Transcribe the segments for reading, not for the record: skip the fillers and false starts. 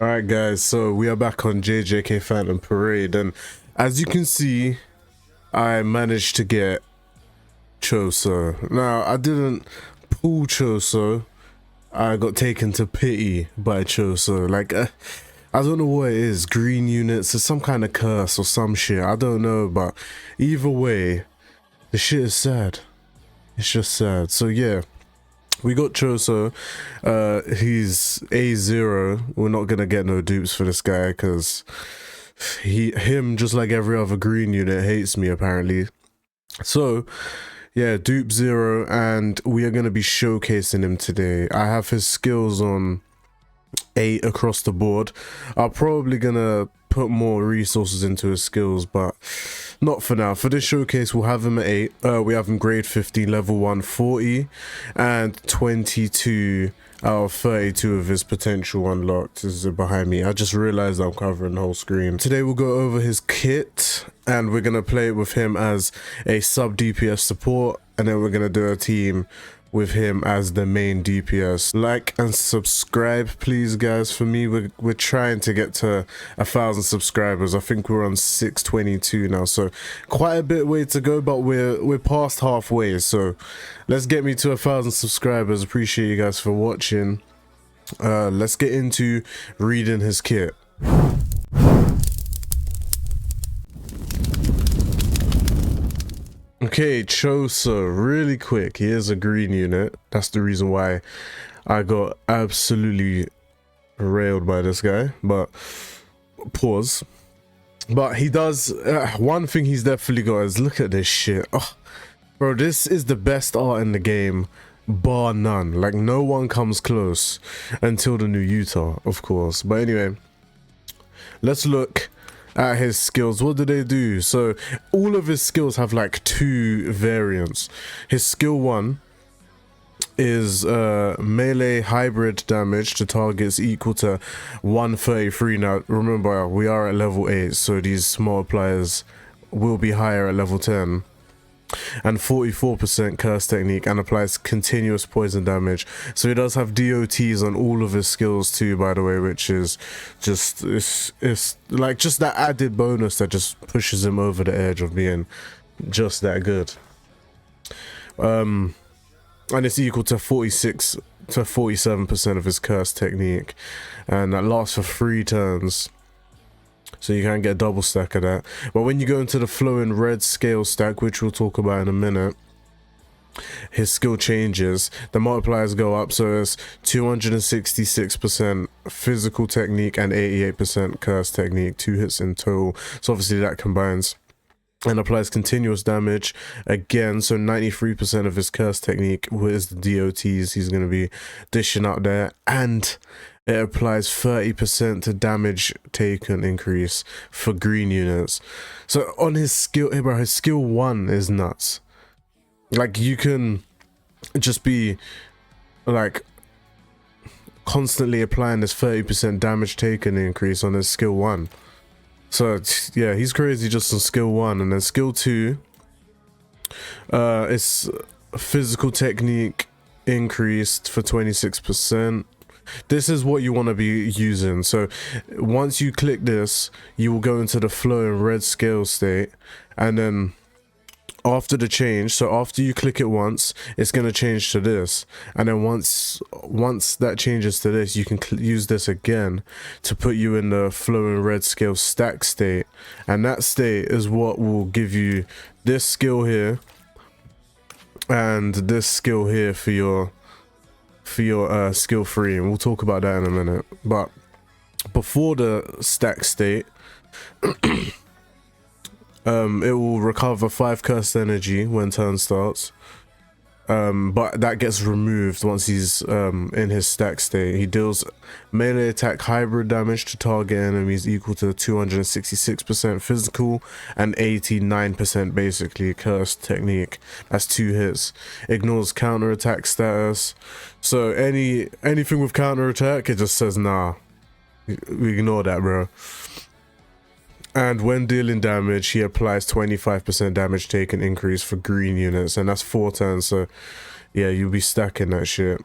All right, guys, so we are back on JJK Phantom Parade, and as you can see, I managed to get Choso. Now, I didn't pull Choso, I got taken to pity by Choso. I don't know what it is, green units, it's some kind of curse or some shit, I don't know, but either way, the shit is sad. It's just sad. So yeah, we got Choso. He's A0. We're not gonna get no dupes for this guy because him, just like every other green unit, hates me apparently. So yeah, dupe 0, and we are gonna be showcasing him today. I have his skills on 8 across the board. I'm probably gonna put more resources into his skills, but not for now. For this showcase, we'll have him at 8. We have him grade 15, level 1, 40, and 22 out of 32 of his potential unlocked. This is behind me. I just realized I'm covering the whole screen. Today we'll go over his kit, and we're gonna play it with him as a sub DPS support, and then we're gonna do a team with him as the main DPS. Like and subscribe please, guys. For me, we're trying to get to 1,000 subscribers. I think we're on 622 now, so quite a bit way to go, but we're past halfway, so let's get me to 1,000 subscribers. Appreciate you guys for watching. Let's get into reading his kit. Okay, Choso, really quick. He is a green unit. That's the reason why I got absolutely railed by this guy. But pause. But he does one thing he's definitely got is, look at this shit. Oh, bro, this is the best art in the game, bar none. Like, no one comes close until the new Utah, of course. But anyway, let's look at his skills. What do they do? So all of his skills have like 2 variants. His skill 1 is melee hybrid damage to targets equal to 133. Now remember, we are at level 8, so these multipliers will be higher at level 10. And 44% curse technique, and applies continuous poison damage. So he does have DOTs on all of his skills too, by the way, which is just it's like just that added bonus that just pushes him over the edge of being just that good. And it's equal to 46 to 47% of his curse technique, and that lasts for 3 turns. So you can get a double stack of that. But when you go into the flowing red scale stack, which we'll talk about in a minute, his skill changes. The multipliers go up, so it's 266% physical technique and 88% curse technique. 2 hits in total. So obviously that combines. And applies continuous damage again, so 93% of his curse technique is the DOTs he's going to be dishing out there, and it applies 30% to damage taken increase for green units. So on his skill, bro, his skill 1 is nuts. Like, you can just be like constantly applying this 30% damage taken increase on his skill 1. So yeah, he's crazy just on skill 1. And then skill 2, it's physical technique increased for 26%. This is what you want to be using. So once you click this, you will go into the flowing red scale state, and then after the change, so after you click it once, it's going to change to this, and then once that changes to this, you can use this again to put you in the flowing red scale stack state, and that state is what will give you this skill here and this skill here for your skill 3, and we'll talk about that in a minute. But before the stack state, it will recover 5 cursed energy when turn starts, but that gets removed once he's in his stack state. He deals melee attack hybrid damage to target enemies equal to 266% physical and 89% basically cursed technique. That's 2 hits. Ignores counter attack status, so anything with counter attack, it just says nah, we ignore that, bro. And when dealing damage, he applies 25% damage taken increase for green units, and that's 4 turns, so yeah, you'll be stacking that shit.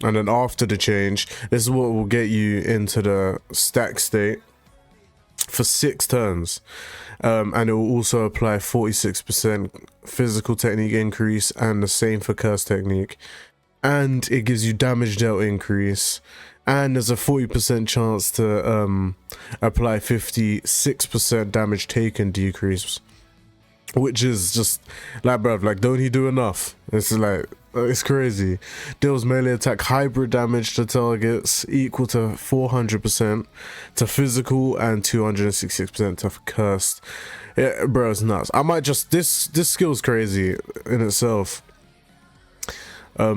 And then after the change, this is what will get you into the stack state for 6 turns. And it will also apply 46% physical technique increase and the same for curse technique. And it gives you damage dealt increase. And there's a 40% chance to apply 56% damage taken decrease. Which is just like, bruv, like, don't he do enough? It's like, it's crazy. Deals melee attack hybrid damage to targets equal to 400% to physical and 266% to cursed. Yeah, bro, it's nuts. I might just, this skill's crazy in itself. I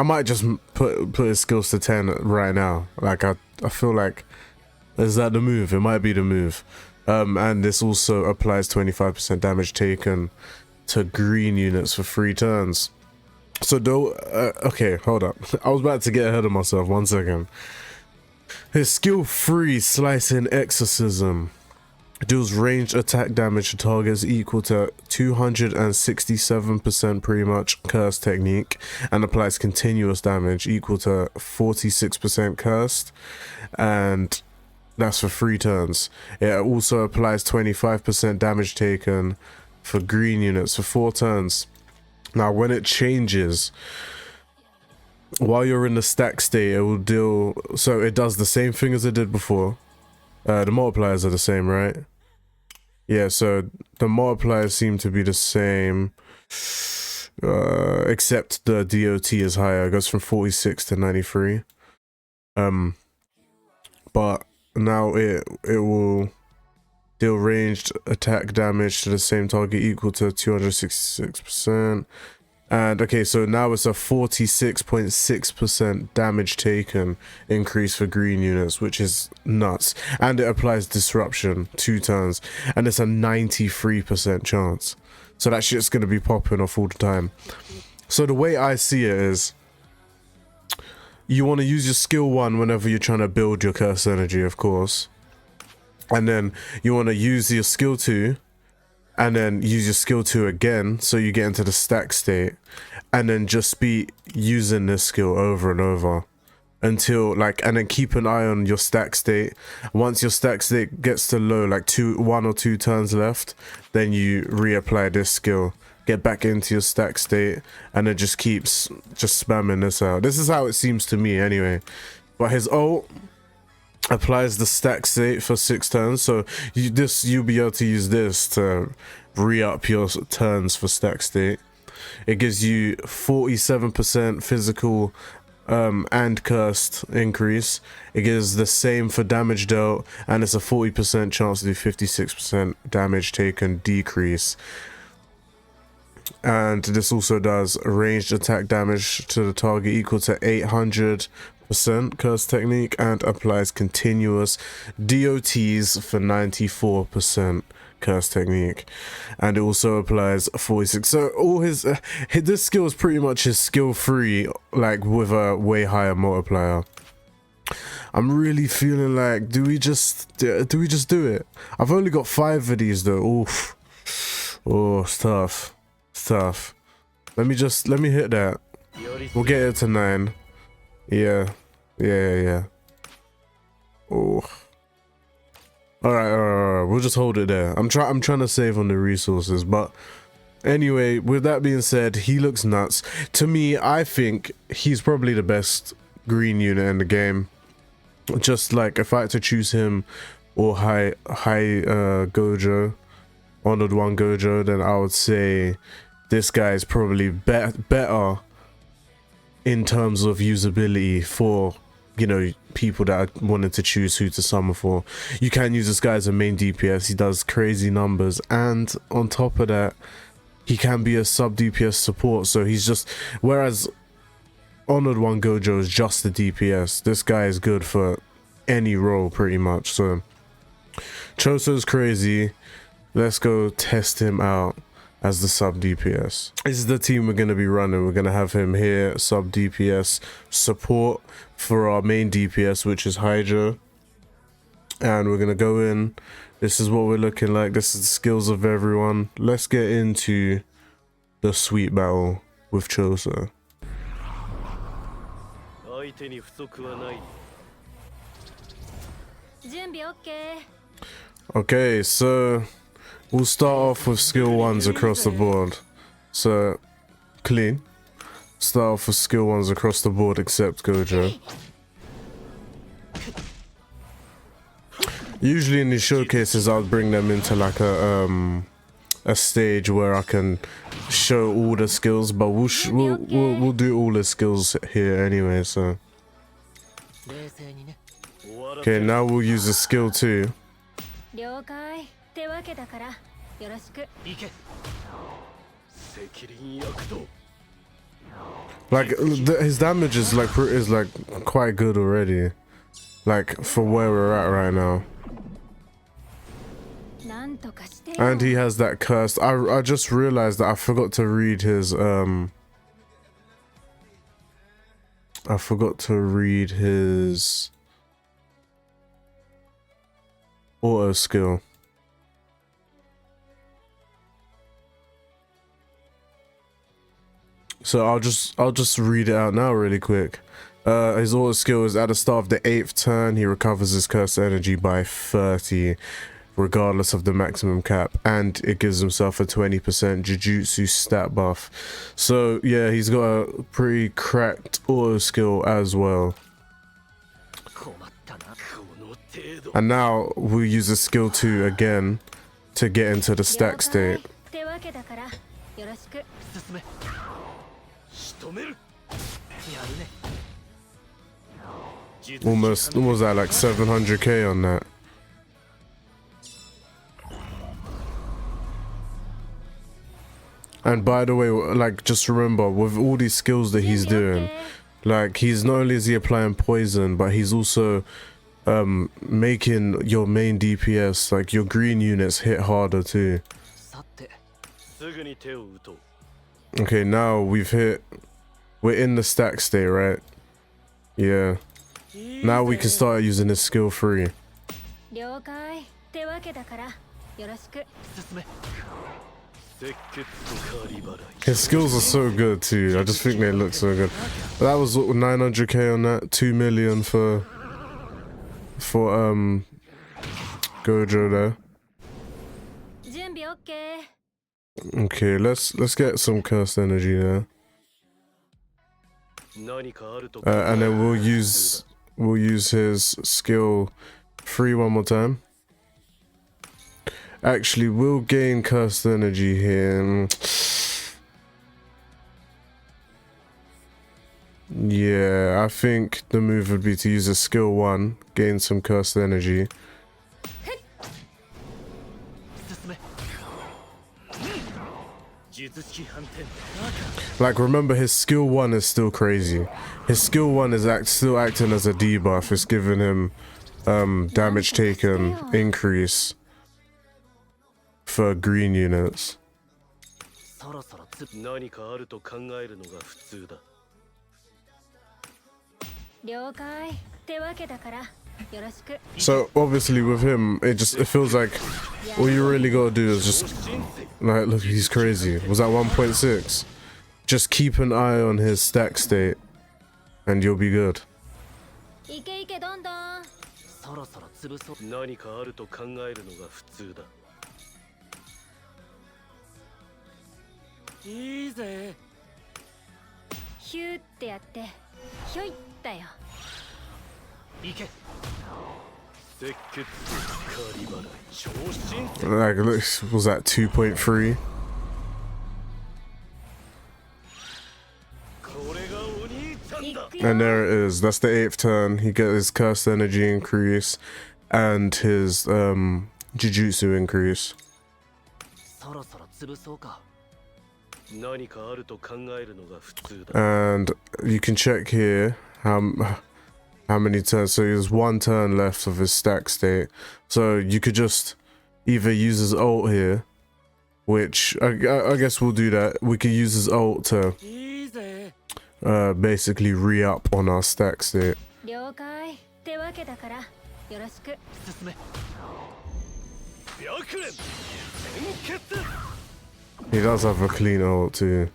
might just put his skills to 10 right now. Like, I feel like, is that the move? It might be the move. And this also applies 25% damage taken to green units for 3 turns. So though, okay, hold up. I was about to get ahead of myself. 1 second. His skill 3, Slicing Exorcism, deals ranged attack damage to targets equal to 267% pretty much cursed technique, and applies continuous damage equal to 46% cursed, and that's for 3 turns. It also applies 25% damage taken for green units for 4 turns. Now when it changes, while you're in the stack state, it will deal, so it does the same thing as it did before. The multipliers are the same, right? Yeah, so the multipliers seem to be the same, except the DOT is higher. It goes from 46 to 93. But now it will deal ranged attack damage to the same target equal to 266%. And okay, so now it's a 46.6% damage taken increase for green units, which is nuts. And it applies disruption 2 turns, and it's a 93% chance. So that shit's gonna be popping off all the time. So the way I see it is, you want to use your skill 1 whenever you're trying to build your curse energy, of course. And then you want to use your skill 2, and then use your skill 2 again, so you get into the stack state, and then just be using this skill over and over until, like, and then keep an eye on your stack state. Once your stack state gets to low, like 1 or 2 turns left, then you reapply this skill, get back into your stack state, and then just keeps spamming this out. This is how it seems to me anyway. But his ult applies the stack state for 6 turns, so you'll be able to use this to re-up your turns for stack state. It gives you 47% physical and cursed increase. It gives the same for damage dealt, and it's a 40% chance to do 56% damage taken decrease. And this also does ranged attack damage to the target equal to 800% curse technique, and applies continuous DOTs for 94% curse technique, and it also applies 46. So all his this skill is pretty much his skill 3, like with a way higher multiplier. I'm really feeling like, do we just do it? I've only got 5 of these though. Oof. Oh, it's tough. It's tough. Let me hit that. We'll get it to 9. Yeah. Oh. Alright. We'll just hold it there. I'm trying to save on the resources, but anyway, with that being said, he looks nuts. To me, I think he's probably the best green unit in the game. Just like, if I had to choose him or high Gojo, Honored One Gojo, then I would say this guy is probably better in terms of usability for, you know, people that wanted to choose who to summon for. You can use this guy as a main DPS. He does crazy numbers, and on top of that, he can be a sub DPS support. So he's just, whereas Honored One Gojo is just the DPS, this guy is good for any role pretty much. So Choso's crazy. Let's go test him out as the sub DPS. This is the team we're going to be running. We're going to have him here, sub DPS support for our main DPS, which is Hydra. And we're going to go in. This is what we're looking like. This is the skills of everyone. Let's get into the sweet battle with Choso. Okay, so we'll start off with skill 1s across the board. So, clean. Start off with skill 1s across the board except Gojo. Usually in these showcases I'll bring them into like a stage where I can show all the skills, but we'll do all the skills here anyway, so. Okay, now we'll use the skill 2. Like his damage is like quite good already, like for where we're at right now. And he has that curse. I just realized that I forgot to read his auto skill. So I'll just read it out now really quick. His auto skill is at the start of the 8th turn, he recovers his cursed energy by 30, regardless of the maximum cap, and it gives himself a 20% Jujutsu stat buff. So yeah, he's got a pretty cracked auto skill as well. And now we'll use the skill 2 again to get into the stack state. Almost, what was that, like 700k on that? And by the way, like, just remember, with all these skills that he's doing, like, he's not only is he applying poison, but he's also making your main DPS, like your green units, hit harder too. Okay, now we're in the stack state, right? Yeah. Now we can start using his skill 3. His skills are so good too. I just think they look so good. That was 900k on that. 2 million for Gojo there. Okay, let's get some cursed energy there. And then we'll use his skill 3 one more time. Actually, we'll gain cursed energy here. Yeah, I think the move would be to use a skill 1, gain some cursed energy. Like, remember, his skill 1 is still crazy. His skill 1 is still acting as a debuff. It's giving him damage taken increase for green units. So obviously with him, it feels like all you really gotta do is just, like, look, he's crazy. Was that 1.6? Just keep an eye on his stack state and you'll be good. Like, look, was that 2.3? And there it is. That's the 8th turn. He gets his cursed energy increase and his Jujutsu increase. And you can check here how many turns. So there's 1 turn left of his stack state. So you could just either use his ult here, which I guess we'll do that. We could use his ult to basically re-up on our stack state. He does have a clean ult too.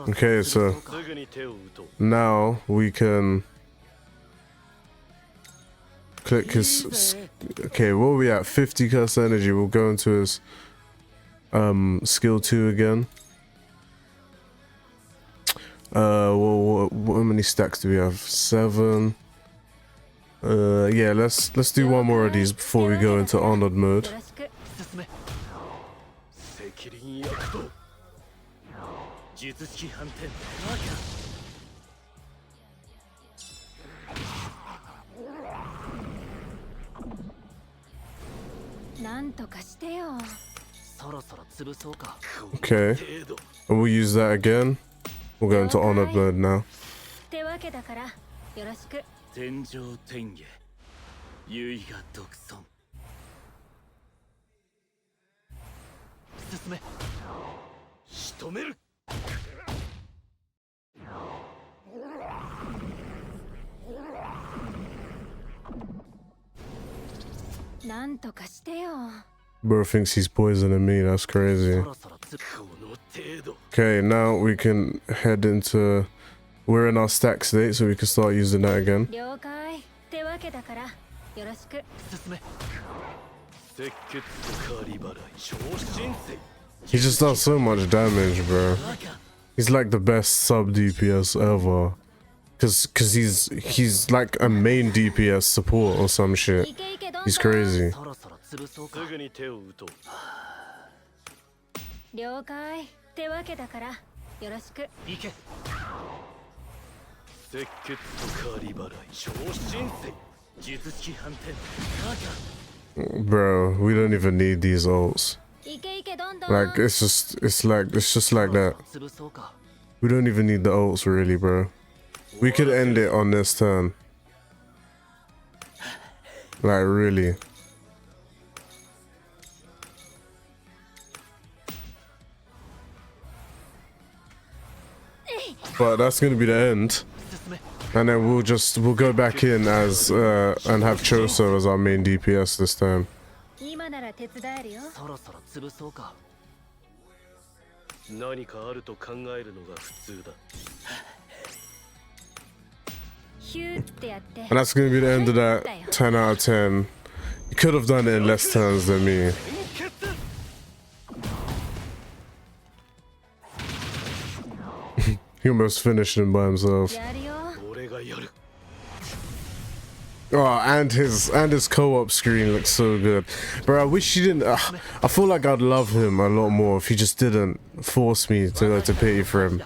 Okay, so now we can click his. Okay, where are we at? 50 curse energy. We'll go into his skill 2 again. Well, how many stacks do we have? 7. Yeah, let's do one more of these before we go into honored mode. Okay, and we'll use that again. We'll go into honored mode now. Bro thinks he's poisoning me, that's crazy. Okay, now we can head into... We're in our stack state, so we can start using that again. He just does so much damage, bro. He's like the best sub DPS ever. Cause he's like a main DPS support or some shit. He's crazy. Bro, we don't even need these ults. Like it's just like that. We don't even need the ults really, bro. We could end it on this turn. Like really. But that's gonna be the end. And then we'll go back in as and have Choso as our main DPS this time. And that's gonna be the end of that 10 out of 10. You could have done it in less turns than me. He almost finished him by himself. Oh, and his co-op screen looks so good, bro. I wish he didn't. I feel like I'd love him a lot more if he just didn't force me to go to pity for him.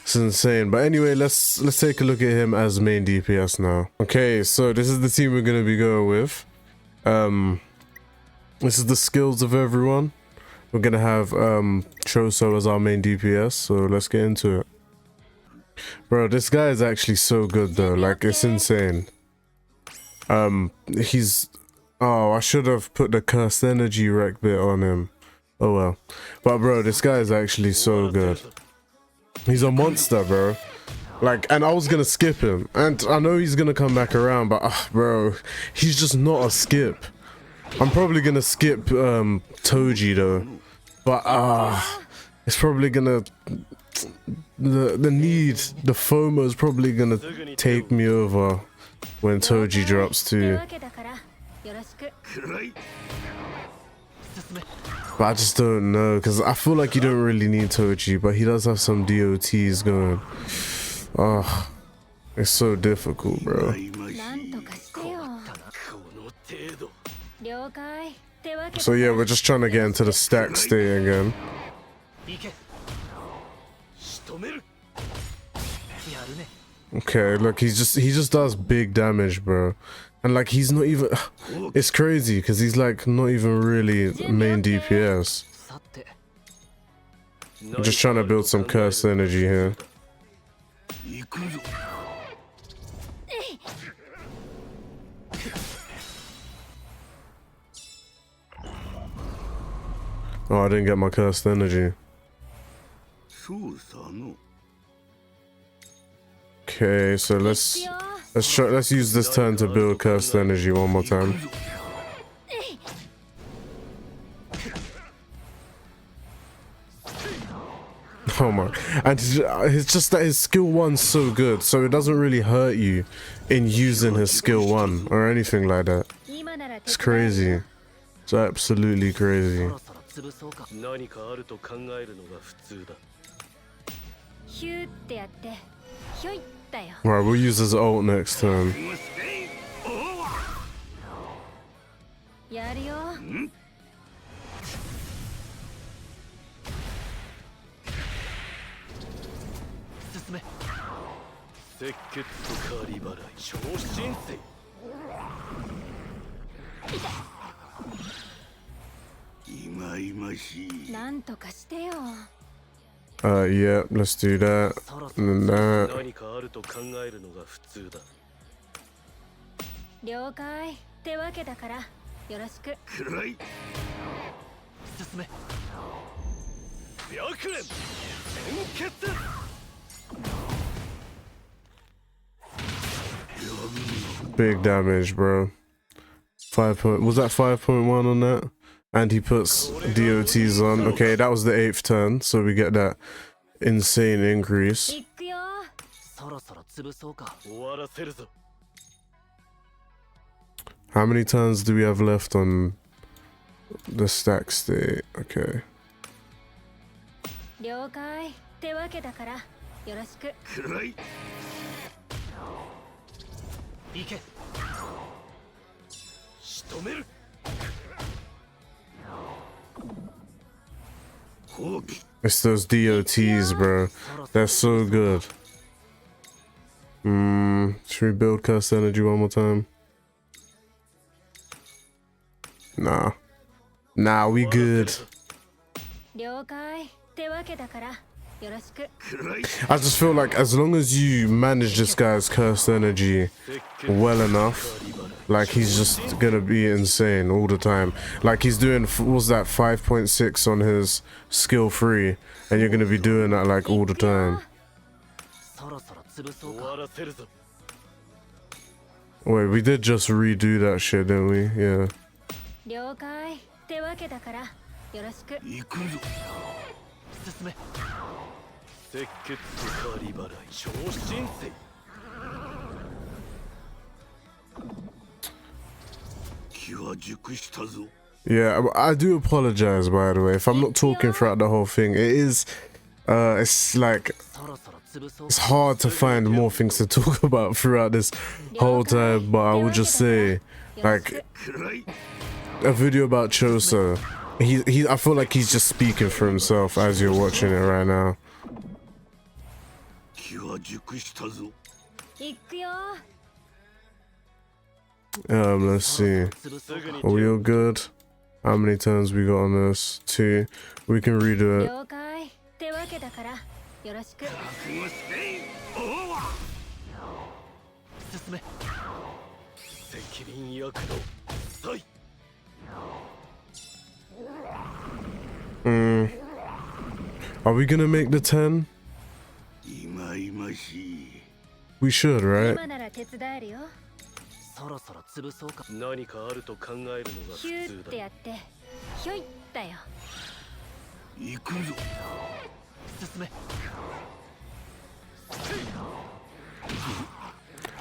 It's insane. But anyway, let's take a look at him as main DPS now. Okay, so this is the team we're gonna be going with. This is the skills of everyone. We're gonna have Choso as our main DPS. So let's get into it. Bro, this guy is actually so good though. Like it's insane. He's... Oh, I should have put the cursed energy wreck bit on him. Oh well. But bro, this guy is actually so good. He's a monster, bro. Like, and I was gonna skip him. And I know he's gonna come back around, but bro, he's just not a skip. I'm probably gonna skip Toji though. But it's probably gonna... The FOMO is probably gonna take me over when Toji drops too. But I just don't know, because I feel like you don't really need Toji, but he does have some DOTs going. Oh, it's so difficult, bro. So yeah, we're just trying to get into the stack state again. Okay, look, he just does big damage, bro. And like he's not even... It's crazy because he's like not even really main DPS. I'm just trying to build some cursed energy here. Oh, I didn't get my cursed energy. Okay, so let's Let's use this turn to build cursed energy one more time. Oh my, and it's just that his skill 1's so good, so it doesn't really hurt you in using his skill 1 or anything like that. It's crazy. It's absolutely crazy. Right, we'll use his ult next turn. Yeah, let's do that. And then that. Big damage, bro. Was that 5.1 on that? And he puts DOTs on. Okay, that was the 8th turn, so we get that insane increase. How many turns do we have left on the stack state? Okay. It's those DOTs, bro. They're so good. Should we build cursed energy one more time? Nah. Nah, we good. I just feel like as long as you manage this guy's cursed energy well enough, like he's just gonna be insane all the time. Like he's doing, what was that, 5.6 on his skill 3, and you're gonna be doing that like all the time. Wait, we did just redo that shit, didn't we? Yeah. Yeah, I do apologize, by the way, if I'm not talking throughout the whole thing. It is, it's like, it's hard to find more things to talk about throughout this whole time, but I would just say, like, a video about Choso, I feel like he's just speaking for himself as you're watching it right now. Let's see. Are we all good? How many turns we got on this? 2. We can redo it. Are we gonna make the 10? We should, right?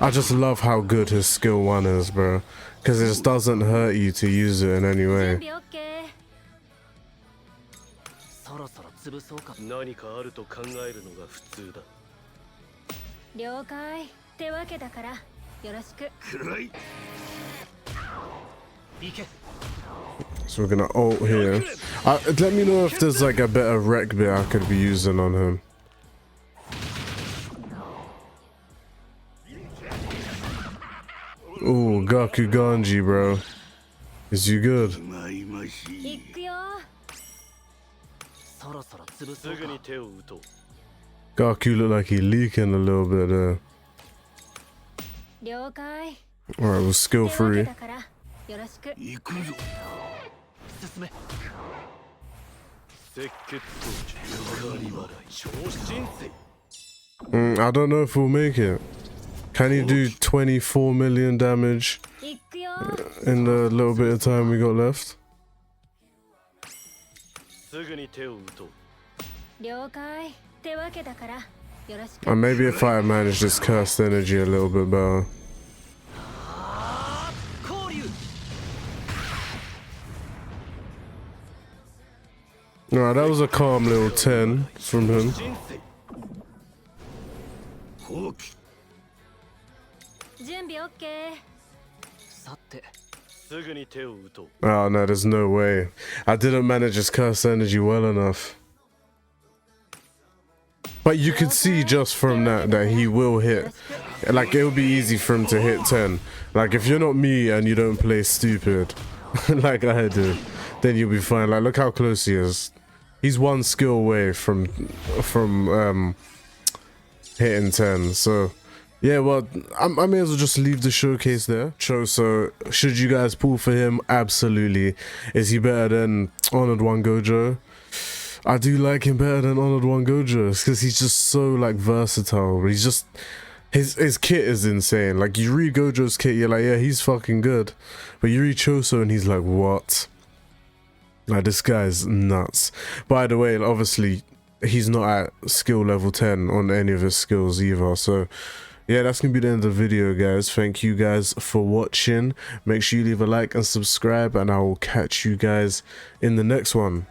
I just love how good his skill 1 is, bro. Because it just doesn't hurt you to use it in any way. So we're gonna ult here. Let me know if there's like a better rec bit I could be using on him. Ooh, Gaku Ganji, bro. Is you good? Gaku look like he leaking a little bit there. Alright, we'll skill 3. I don't know if we'll make it. Can he do 24 million damage in the little bit of time we got left? And maybe if I manage this cursed energy a little bit better. Alright, that was a calm little 10 from him. Oh no, there's no way. I didn't manage his cursed energy well enough. But you could see just from that he will hit. Like, it would be easy for him to hit 10. Like, if you're not me and you don't play stupid like I do, then you'll be fine. Like, look how close he is. He's one skill away from hitting 10. So yeah, well, I may as well just leave the showcase there. Choso, should you guys pull for him? Absolutely. Is he better than Honored One Gojo? I do like him better than Honored One Gojo because he's just so like versatile. He's just his kit is insane. Like, you read Gojo's kit, you're like, yeah, he's fucking good. But you read Choso and he's like, what? Like, this guy's nuts. By the way, obviously he's not at skill level 10 on any of his skills either. So yeah, that's gonna be the end of the video, guys. Thank you guys for watching. Make sure you leave a like and subscribe, and I will catch you guys in the next one.